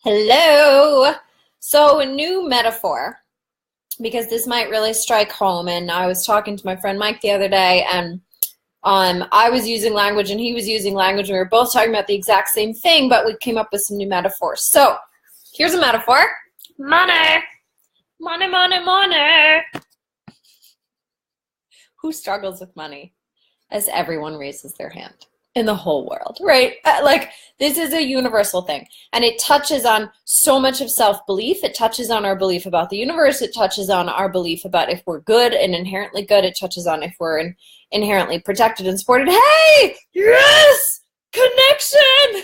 Hello. So a new metaphor, because this might really strike home. And I was talking to my friend Mike the other day, and I was using language and he was using language. And we were both talking about the exact same thing, but we came up with some new metaphors. So here's a metaphor. Money. Money, money, money. Who struggles with money? As everyone raises their hand in the whole world, right? Like, this is a universal thing, and it touches on so much of self-belief. It touches on our belief about the universe. It touches on our belief about if we're good and inherently good. It touches on if we're inherently protected and supported. Hey, yes, connection.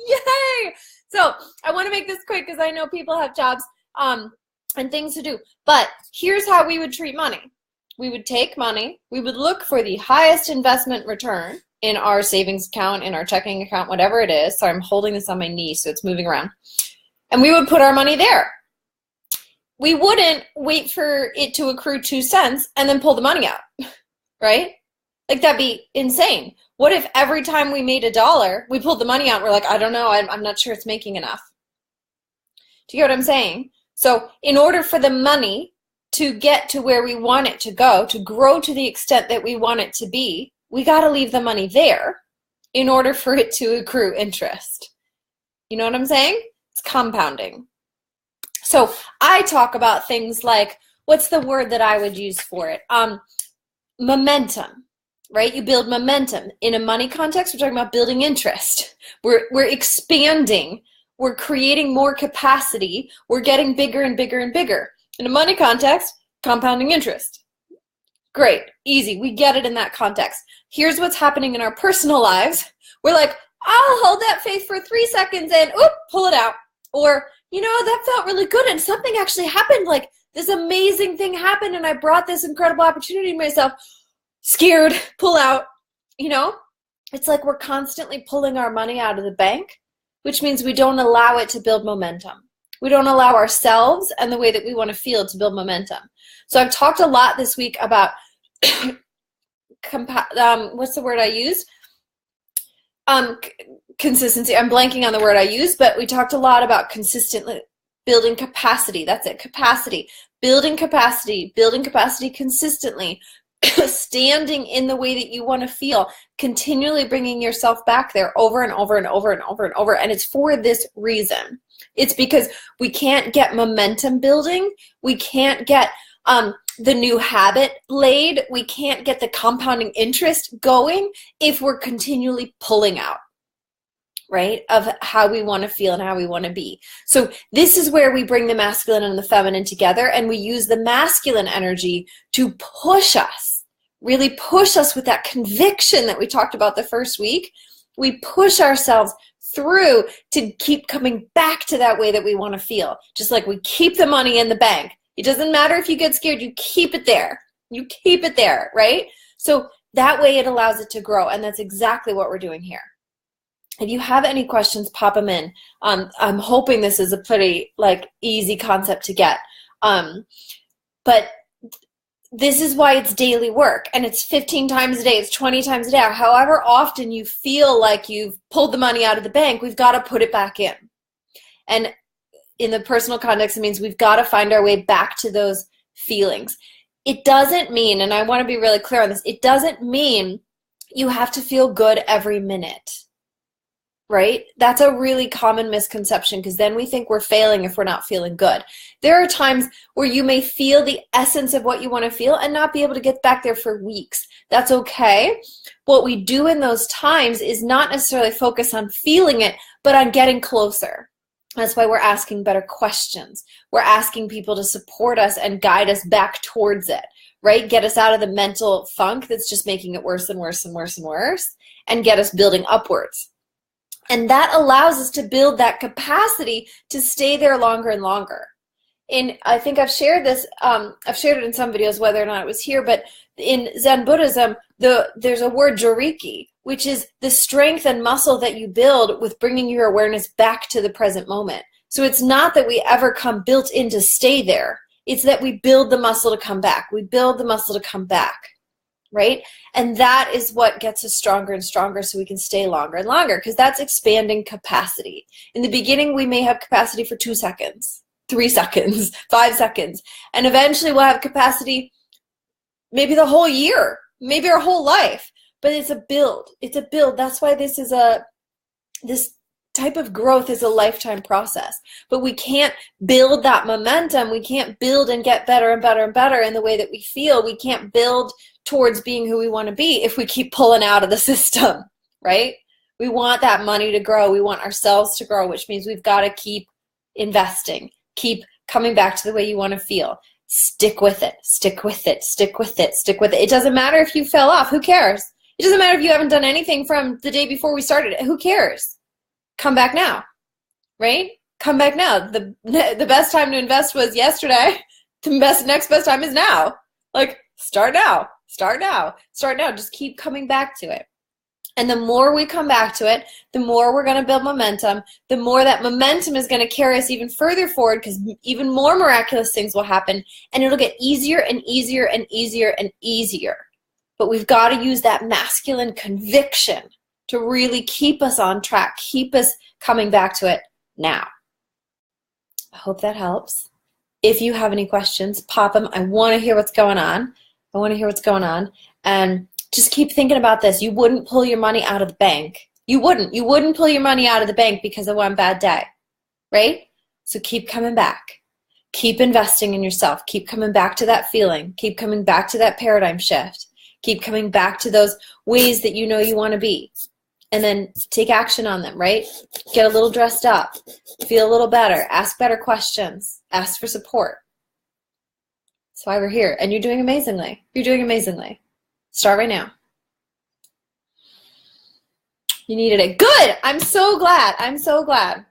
Yay. So I want to make this quick because I know people have jobs and things to do, but here's how we would treat money. We would take money, we would look for the highest investment return in our savings account, in our checking account, whatever it is. So I'm holding this on my knee so it's moving around. And we would put our money there. We wouldn't wait for it to accrue 2 cents and then pull the money out, right? Like, that'd be insane. What if every time we made $1, we pulled the money out and we're like, I don't know, I'm not sure it's making enough. Do you get what I'm saying? So in order for the money to get to where we want it to go, to grow to the extent that we want it to be, we got to leave the money there in order for it to accrue interest. You know what I'm saying? It's compounding. So I talk about things like, what's the word that I would use for it? Momentum, right? You build momentum. In a money context, we're talking about building interest. We're expanding. We're creating more capacity. We're getting bigger and bigger and bigger. In a money context, compounding interest. Great, easy, we get it in that context. Here's what's happening in our personal lives. We're like, I'll hold that faith for 3 seconds and pull it out. Or, that felt really good and something actually happened, like this amazing thing happened and I brought this incredible opportunity to myself. Scared, pull out. It's like we're constantly pulling our money out of the bank, which means we don't allow it to build momentum. We don't allow ourselves and the way that we want to feel to build momentum. So I've talked a lot this week about, what's the word I used? Consistency. I'm blanking on the word I used, but we talked a lot about consistently building capacity. That's it, capacity. Building capacity consistently. Standing in the way that you want to feel, continually bringing yourself back there over and over and over and over and over. And it's for this reason. It's because we can't get momentum building. We can't get the new habit laid. We can't get the compounding interest going if we're continually pulling out, right, of how we want to feel and how we want to be. So this is where we bring the masculine and the feminine together, and we use the masculine energy to push us, really push us with that conviction that we talked about the first week. We push ourselves through to keep coming back to that way that we want to feel. Just like we keep the money in the bank. It doesn't matter if you get scared, you keep it there. You keep it there, right? So that way it allows it to grow, and that's exactly what we're doing here. If you have any questions, pop them in. I'm hoping this is a pretty easy concept to get. But this is why it's daily work, and it's 15 times a day, it's 20 times a day. However often you feel like you've pulled the money out of the bank, we've got to put it back in. And in the personal context, it means we've got to find our way back to those feelings. It doesn't mean, and I want to be really clear on this, it doesn't mean you have to feel good every minute. Right? That's a really common misconception, because then we think we're failing if we're not feeling good. There are times where you may feel the essence of what you want to feel and not be able to get back there for weeks. That's okay. What we do in those times is not necessarily focus on feeling it, but on getting closer. That's why we're asking better questions. We're asking people to support us and guide us back towards it, right? Get us out of the mental funk that's just making it worse and worse and worse and worse, and get us building upwards. And that allows us to build that capacity to stay there longer and longer. And I think I've shared this, I've shared it in some videos, whether or not it was here, but in Zen Buddhism, there's a word joriki, which is the strength and muscle that you build with bringing your awareness back to the present moment. So it's not that we ever come built in to stay there. It's that we build the muscle to come back. We build the muscle to come back, right? And that is what gets us stronger and stronger so we can stay longer and longer, because that's expanding capacity. In the beginning, we may have capacity for 2 seconds, 3 seconds, 5 seconds, and eventually we'll have capacity maybe the whole year, maybe our whole life. But it's a build. It's a build. That's why this type of growth is a lifetime process. But we can't build that momentum. We can't build and get better and better and better in the way that we feel. We can't build towards being who we want to be if we keep pulling out of the system, right? We want that money to grow. We want ourselves to grow, which means we've got to keep investing, keep coming back to the way you want to feel. Stick with it, stick with it, stick with it, stick with it. It doesn't matter if you fell off. Who cares? It doesn't matter if you haven't done anything from the day before we started. Who cares? Come back now, right? Come back now. The best time to invest was yesterday. The next best time is now. Like, start now, start now, start now. Just keep coming back to it. And the more we come back to it, the more we're going to build momentum, the more that momentum is going to carry us even further forward, because even more miraculous things will happen, and it'll get easier and easier and easier and easier. But we've got to use that masculine conviction to really keep us on track, keep us coming back to it now. I hope that helps. If you have any questions, pop them. I want to hear what's going on. I want to hear what's going on. And just keep thinking about this. You wouldn't pull your money out of the bank. You wouldn't. You wouldn't pull your money out of the bank because of one bad day, right? So keep coming back. Keep investing in yourself. Keep coming back to that feeling. Keep coming back to that paradigm shift. Keep coming back to those ways that you know you want to be. And then take action on them, right? Get a little dressed up. Feel a little better. Ask better questions. Ask for support. That's why we're here. And you're doing amazingly. You're doing amazingly. Start right now. You needed it. Good. I'm so glad. I'm so glad.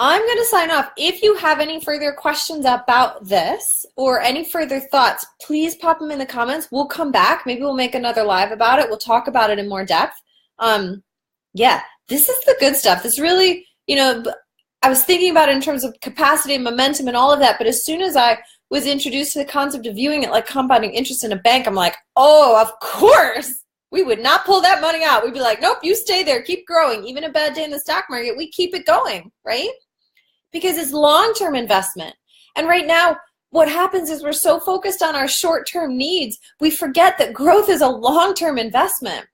I'm going to sign off. If you have any further questions about this or any further thoughts, please pop them in the comments. We'll come back. Maybe we'll make another live about it. We'll talk about it in more depth. Yeah, this is the good stuff. This really, I was thinking about it in terms of capacity and momentum and all of that, but as soon as I was introduced to the concept of viewing it like compounding interest in a bank, I'm like, oh, of course. We would not pull that money out. We'd be like, nope, you stay there, keep growing. Even a bad day in the stock market, we keep it going, right? Because it's long-term investment. And right now, what happens is we're so focused on our short-term needs, we forget that growth is a long-term investment.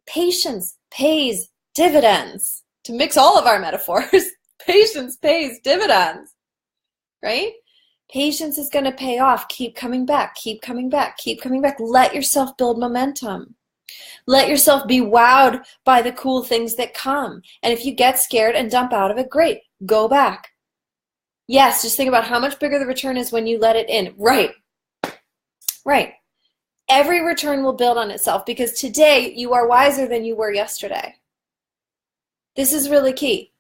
Patience pays dividends. To mix all of our metaphors, patience pays dividends, right? Patience is going to pay off. Keep coming back, keep coming back, keep coming back. Let yourself build momentum. Let yourself be wowed by the cool things that come. And if you get scared and dump out of it, great. Go back. Yes, just think about how much bigger the return is when you let it in. Right. Right. Every return will build on itself because today you are wiser than you were yesterday. This is really key.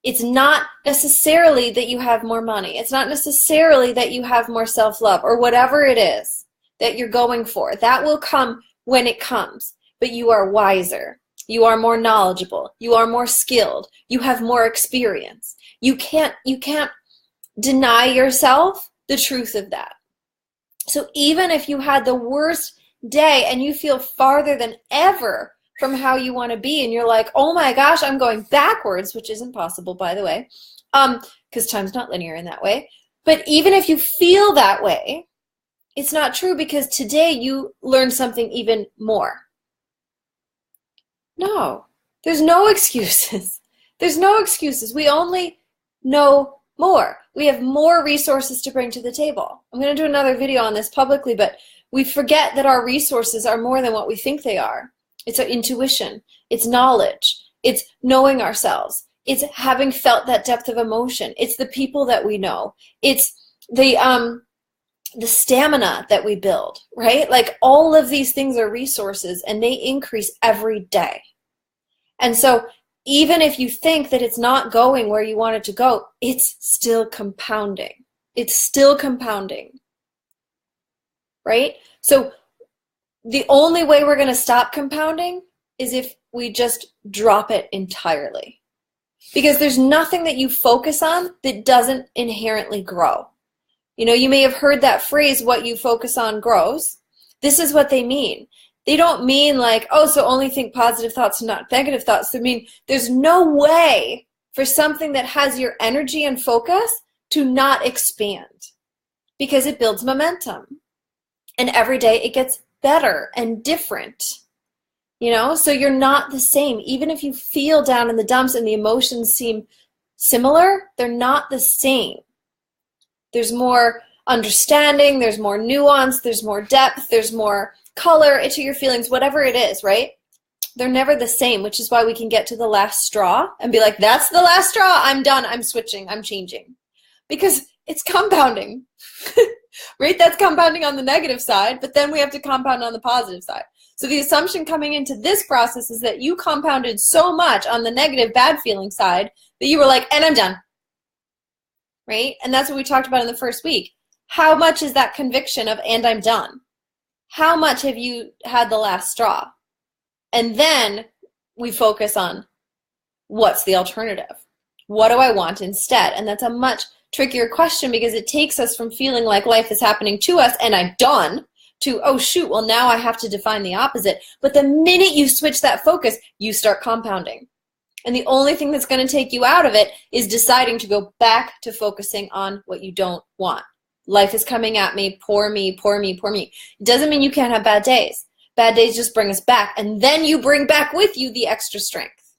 It's not necessarily that you have more money. It's not necessarily that you have more self-love or whatever it is that you're going for. That will come when it comes, but you are wiser. You are more knowledgeable. You are more skilled. You have more experience. You can't deny yourself the truth of that. So even if you had the worst day and you feel farther than ever from how you want to be and you're like, oh my gosh, I'm going backwards, which isn't possible, by the way, because time's not linear in that way. But even if you feel that way, it's not true because today you learned something even more. No, there's no excuses. There's no excuses. We only know more. We have more resources to bring to the table. I'm going to do another video on this publicly, but we forget that our resources are more than what we think they are. It's our intuition. It's knowledge. It's knowing ourselves. It's having felt that depth of emotion. It's the people that we know. It's the stamina that we build, right? Like all of these things are resources and they increase every day. And so even if you think that it's not going where you want it to go, it's still compounding. It's still compounding, right? So the only way we're going to stop compounding is if we just drop it entirely. Because there's nothing that you focus on that doesn't inherently grow. You know, you may have heard that phrase, what you focus on grows. This is what they mean. They don't mean like, oh, so only think positive thoughts and not negative thoughts. They mean there's no way for something that has your energy and focus to not expand, because it builds momentum. And every day it gets better and different. So you're not the same. Even if you feel down in the dumps and the emotions seem similar, they're not the same. There's more understanding, there's more nuance, there's more depth, there's more color to your feelings, whatever it is, right? They're never the same, which is why we can get to the last straw and be like, that's the last straw, I'm done, I'm switching, I'm changing. Because it's compounding, right? That's compounding on the negative side, but then we have to compound on the positive side. So the assumption coming into this process is that you compounded so much on the negative, bad feeling side that you were like, and I'm done, right? And that's what we talked about in the first week. How much is that conviction of, and I'm done? How much have you had the last straw? And then we focus on what's the alternative? What do I want instead? And that's a much trickier question, because it takes us from feeling like life is happening to us and I'm done to, oh shoot, well now I have to define the opposite. But the minute you switch that focus, you start compounding. And the only thing that's going to take you out of it is deciding to go back to focusing on what you don't want. Life is coming at me, poor me, poor me, poor me. It doesn't mean you can't have bad days. Bad days just bring us back, and then you bring back with you the extra strength.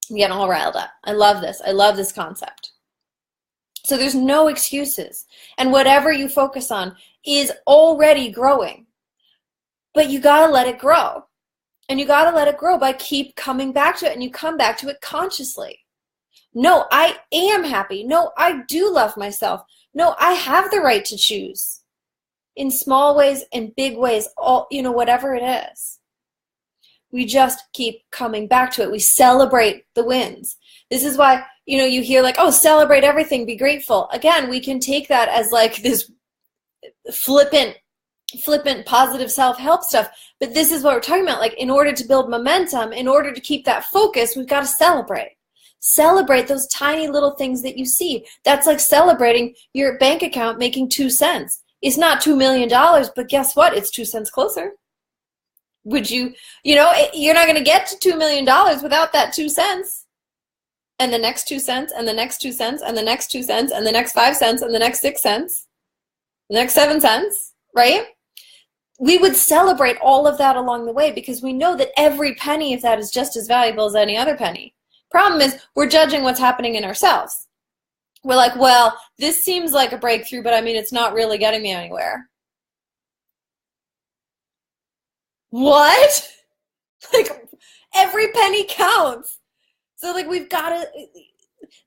I'm getting all riled up. I love this. I love this concept. So there's no excuses. And whatever you focus on is already growing. But you got to let it grow. And you got to let it grow by keep coming back to it, and you come back to it consciously. No, I am happy. No, I do love myself. No, I have the right to choose. In small ways, in big ways, all, whatever it is. We just keep coming back to it. We celebrate the wins. This is why, you hear like, oh, celebrate everything, be grateful. Again, we can take that as like this flippant positive self-help stuff. But this is what we're talking about. Like, in order to build momentum, in order to keep that focus, we've got to celebrate. Celebrate those tiny little things that you see. That's like celebrating your bank account making 2 cents. It's not $2 million, but guess what? It's 2 cents closer. Would you're not going to get to $2 million without that 2 cents. And the next 2 cents, and the next 2 cents, and the next 2 cents, and the next 5 cents, and the next 6 cents, the next 7 cents, right? We would celebrate all of that along the way, because we know that every penny of that is just as valuable as any other penny. Problem is, we're judging what's happening in ourselves. We're like, well, this seems like a breakthrough, but it's not really getting me anywhere. What? Like, every penny counts. So like, we've got to,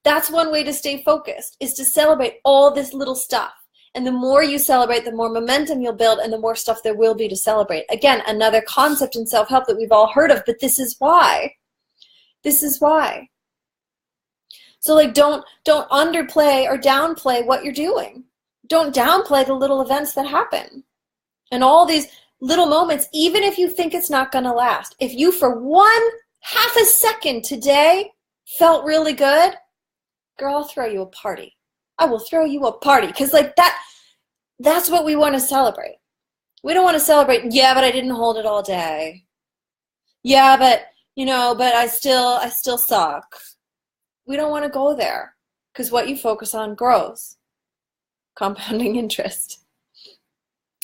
that's one way to stay focused, is to celebrate all this little stuff. And the more you celebrate, the more momentum you'll build, and the more stuff there will be to celebrate. Again, another concept in self-help that we've all heard of, but this is why. This is why. So like, don't underplay or downplay what you're doing. Don't downplay the little events that happen. And all these little moments, even if you think it's not going to last. If you, for 1/2 second today, felt really good, girl, I'll throw you a party. I will throw you a party. Because like that's what we want to celebrate. We don't want to celebrate, yeah, but I didn't hold it all day. Yeah, but, but I still suck. We don't want to go there, because what you focus on grows. Compounding interest.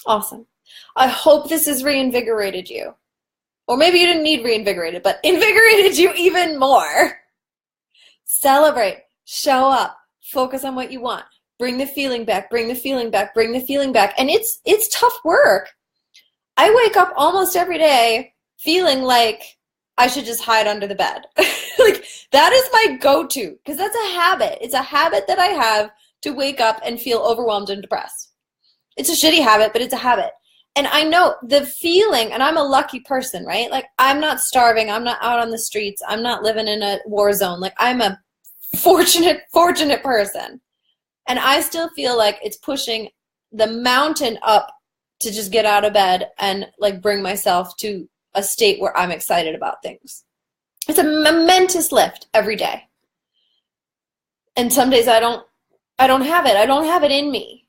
Awesome. I hope this has reinvigorated you. Or maybe you didn't need reinvigorated, but invigorated you even more. Celebrate. Show up. Focus on what you want. Bring the feeling back. Bring the feeling back. Bring the feeling back. And it's tough work. I wake up almost every day feeling like I should just hide under the bed. Like, that is my go-to, because that's a habit. It's a habit that I have to wake up and feel overwhelmed and depressed. It's a shitty habit, but it's a habit. And I know the feeling, and I'm a lucky person, right? Like, I'm not starving. I'm not out on the streets. I'm not living in a war zone. Like, I'm a fortunate person. And I still feel like it's pushing the mountain up to just get out of bed and like bring myself to a state where I'm excited about things. It's a momentous lift every day. And some days I don't have it. I don't have it in me.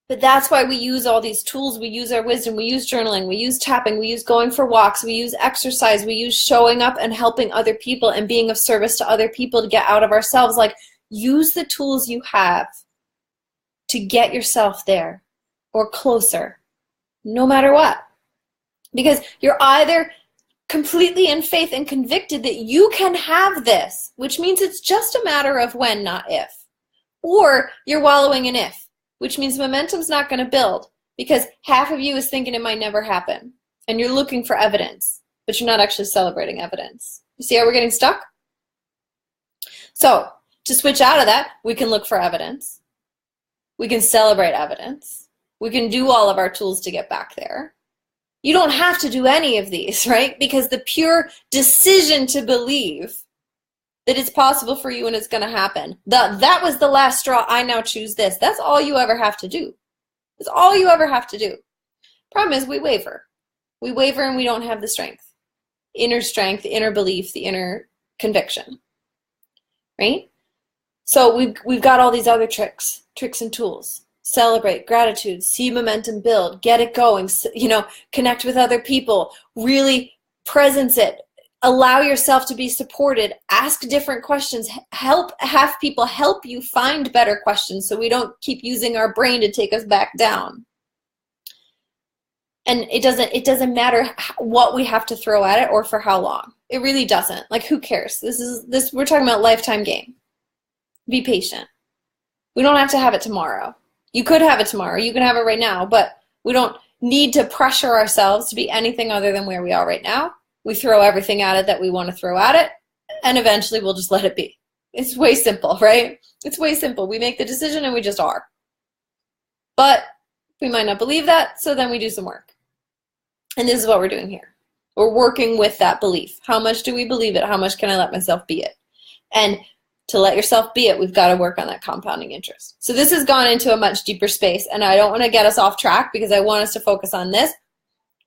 But that's why we use all these tools. We use our wisdom. We use journaling. We use tapping. We use going for walks. We use exercise. We use showing up and helping other people and being of service to other people to get out of ourselves. Like, use the tools you have to get yourself there or closer, no matter what. Because you're either completely in faith and convicted that you can have this, which means it's just a matter of when, not if. Or you're wallowing in if, which means momentum's not going to build because half of you is thinking it might never happen. And you're looking for evidence, but you're not actually celebrating evidence. You see how we're getting stuck? So, to switch out of that, we can look for evidence. We can celebrate evidence. We can do all of our tools to get back there. You don't have to do any of these, right? Because the pure decision to believe that it's possible for you and it's going to happen, that was the last straw, I now choose this. That's all you ever have to do. That's all you ever have to do. Problem is we waver. We waver and we don't have the strength, the inner belief, the inner conviction, right? So we've got all these other tricks and tools. Celebrate, gratitude, see momentum build, get it going, connect with other people, really presence it, allow yourself to be supported, ask different questions, have people help you find better questions so we don't keep using our brain to take us back down. And it doesn't matter what we have to throw at it or for how long. It really doesn't. Like, who cares? We're talking about lifetime game. Be patient. We don't have to have it tomorrow. You could have it tomorrow. You can have it right now, but we don't need to pressure ourselves to be anything other than where we are right now. We throw everything at it that we want to throw at it, and eventually we'll just let it be. It's way simple, right? It's way simple. We make the decision and we just are. But we might not believe that, so then we do some work. And this is what we're doing here. We're working with that belief. How much do we believe it? How much can I let myself be it? And to let yourself be it, we've got to work on that compounding interest. So this has gone into a much deeper space, and I don't want to get us off track because I want us to focus on this,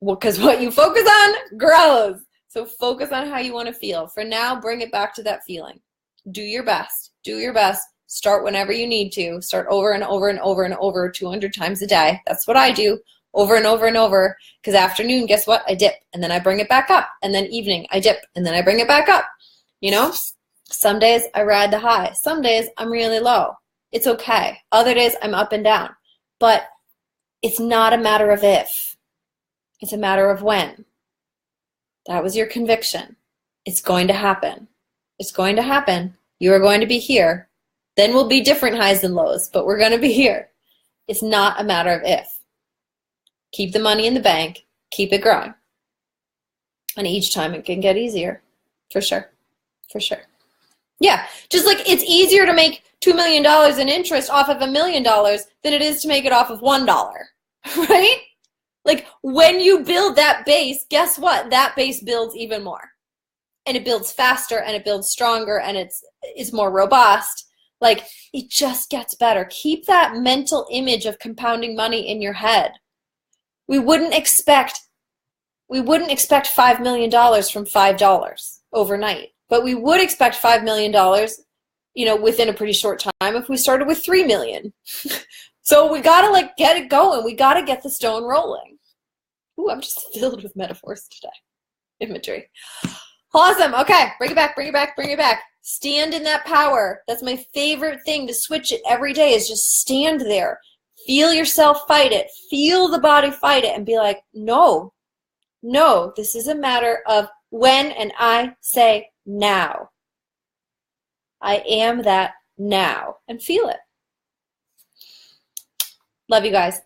because what you focus on grows. So focus on how you want to feel. For now, bring it back to that feeling. Do your best. Do your best. Start whenever you need to. Start over and over and over and over 200 times a day. That's what I do, over and over and over, because afternoon, guess what? I dip, and then I bring it back up, and then evening, I dip, and then I bring it back up, Some days I ride the high. Some days I'm really low. It's okay. Other days I'm up and down. But it's not a matter of if. It's a matter of when. That was your conviction. It's going to happen. It's going to happen. You are going to be here. Then we'll be different highs and lows, but we're going to be here. It's not a matter of if. Keep the money in the bank. Keep it growing. And each time it can get easier. For sure. For sure. Yeah, just like it's easier to make $2 million in interest off of $1 million than it is to make it off of $1, right? Like, when you build that base, guess what? That base builds even more. And it builds faster, and it builds stronger, and it's more robust. Like, it just gets better. Keep that mental image of compounding money in your head. We wouldn't expect $5 million from $5 overnight. But we would expect $5 million, within a pretty short time if we started with $3 million. So we got to get it going. We got to get the stone rolling. Ooh, I'm just filled with metaphors today. Imagery. Awesome. Okay. Bring it back, bring it back, bring it back. Stand in that power. That's my favorite thing, to switch it every day, is just stand there. Feel yourself fight it. Feel the body fight it and be like, no, this is a matter of when, and I say now. I am that now, and feel it. Love you guys.